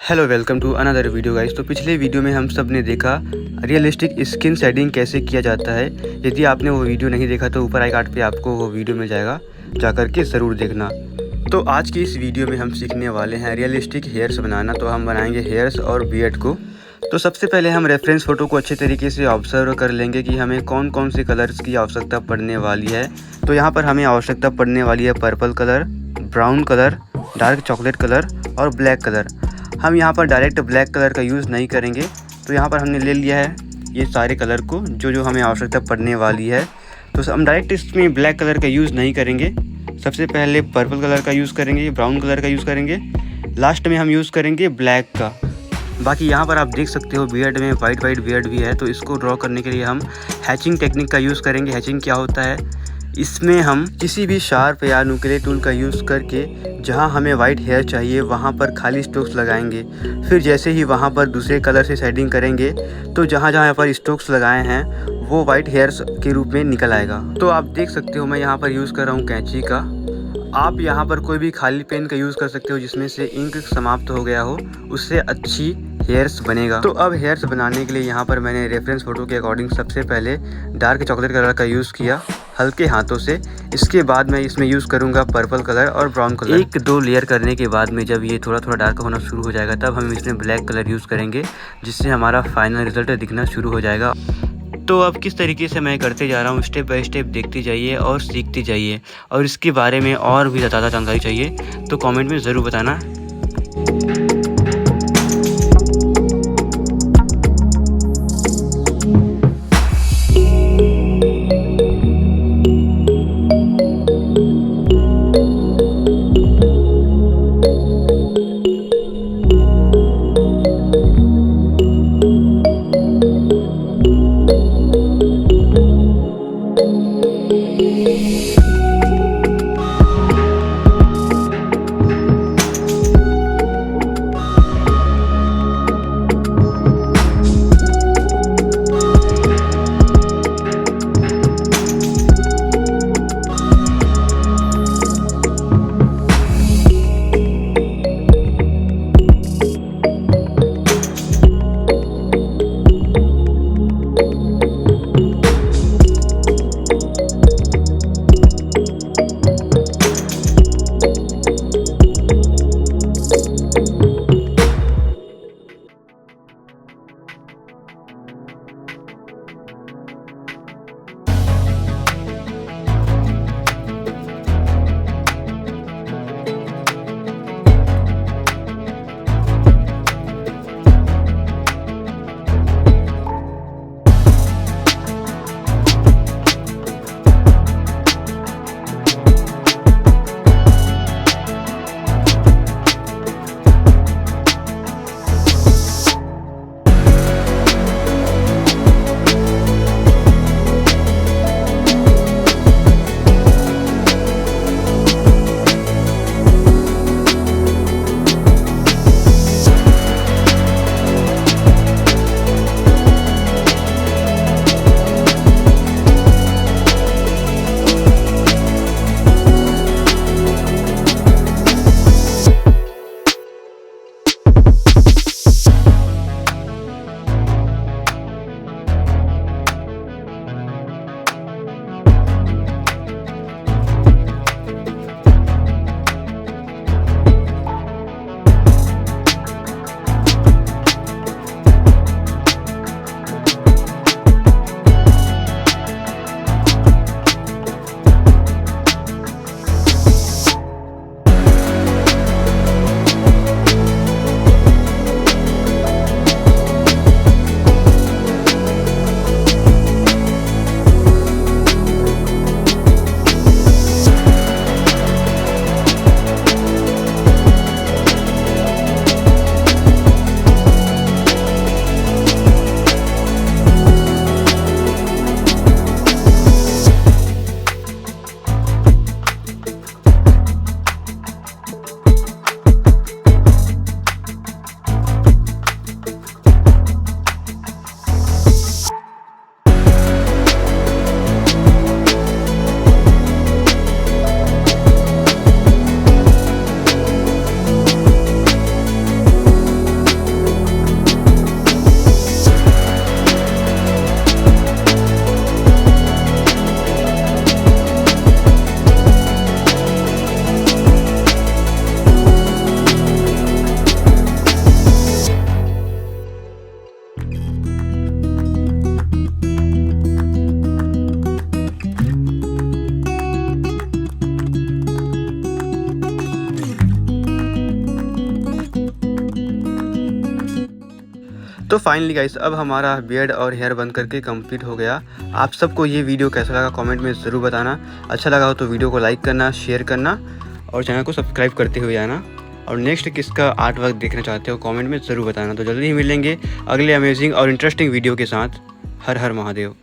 Hello welcome to another video guys. तो पिछले video में हम सब ने देखा रियलिस्टिक स्किन शेडिंग कैसे किया जाता है। यदि आपने वो वीडियो नहीं देखा तो ऊपर आई कार्ड पे आपको वो वीडियो मिल जाएगा, जाकर के ज़रूर देखना। तो आज की इस वीडियो में हम सीखने वाले हैं रियलिस्टिक हेयर्स बनाना। तो हम बनाएंगे हेयर्स और बियर्ड को। तो सबसे पहले हम रेफरेंस फ़ोटो को अच्छे तरीके से ऑब्जर्व कर लेंगे कि हमें कौन कौन से कलर्स की आवश्यकता पड़ने वाली है। तो यहाँ पर हमें आवश्यकता पड़ने वाली है purple colour, brown colour, dark chocolate colour और ब्लैक कलर। हम यहाँ पर डायरेक्ट ब्लैक कलर का यूज़ नहीं करेंगे। तो यहाँ पर हमने ले लिया है ये सारे कलर को जो हमें आवश्यकता पड़ने वाली है। तो हम डायरेक्ट इसमें ब्लैक कलर का यूज़ नहीं करेंगे। सबसे पहले पर्पल कलर का यूज़ करेंगे, ब्राउन कलर का यूज़ करेंगे, लास्ट में हम यूज़ करेंगे ब्लैक का। बाकी यहाँ पर आप देख सकते हो बियर्ड में वाइट बियर्ड भी है। तो इसको ड्रॉ करने के लिए हम हैचिंग टेक्निक का यूज़ करेंगे। हैचिंग क्या होता है, इसमें हम किसी भी शार्प या नुकीले टूल का यूज़ करके जहाँ हमें वाइट हेयर चाहिए वहाँ पर खाली स्ट्रोक्स लगाएंगे। फिर जैसे ही वहाँ पर दूसरे कलर से शेडिंग करेंगे तो जहाँ जहाँ पर स्ट्रोक्स लगाए हैं वो वाइट हेयर्स के रूप में निकल आएगा। तो आप देख सकते हो मैं यहाँ पर यूज़ कर रहा हूँ कैंची का। आप यहाँ पर कोई भी खाली पेन का यूज़ कर सकते हो जिसमें से इंक समाप्त हो गया हो, उससे अच्छी हेयर्स बनेगा। तो अब हेयर्स बनाने के लिए यहाँ पर मैंने रेफरेंस फ़ोटो के अकॉर्डिंग सबसे पहले डार्क चॉकलेट कलर का यूज़ किया हल्के हाथों से। इसके बाद मैं इसमें यूज़ करूँगा पर्पल कलर और ब्राउन कलर। एक दो लेयर करने के बाद में जब ये थोड़ा थोड़ा डार्क होना शुरू हो जाएगा तब हम इसमें ब्लैक कलर यूज़ करेंगे, जिससे हमारा फाइनल रिजल्ट दिखना शुरू हो जाएगा। तो अब किस तरीके से मैं करते जा रहा हूँ, स्टेप बाय स्टेप देखते जाइए और सीखते जाइए। और इसके बारे में और भी ज़्यादा जानकारी चाहिए तो कमेंट में ज़रूर बताना। तो फाइनली गाइस अब हमारा बियर्ड और हेयर बन करके कंप्लीट हो गया। आप सबको ये वीडियो कैसा लगा कमेंट में ज़रूर बताना। अच्छा लगा हो तो वीडियो को लाइक करना, शेयर करना और चैनल को सब्सक्राइब करते हुए आना। और नेक्स्ट किसका आर्ट वर्क देखना चाहते हो कमेंट में ज़रूर बताना। तो जल्दी ही मिलेंगे अगले अमेजिंग और इंटरेस्टिंग वीडियो के साथ। हर हर महादेव।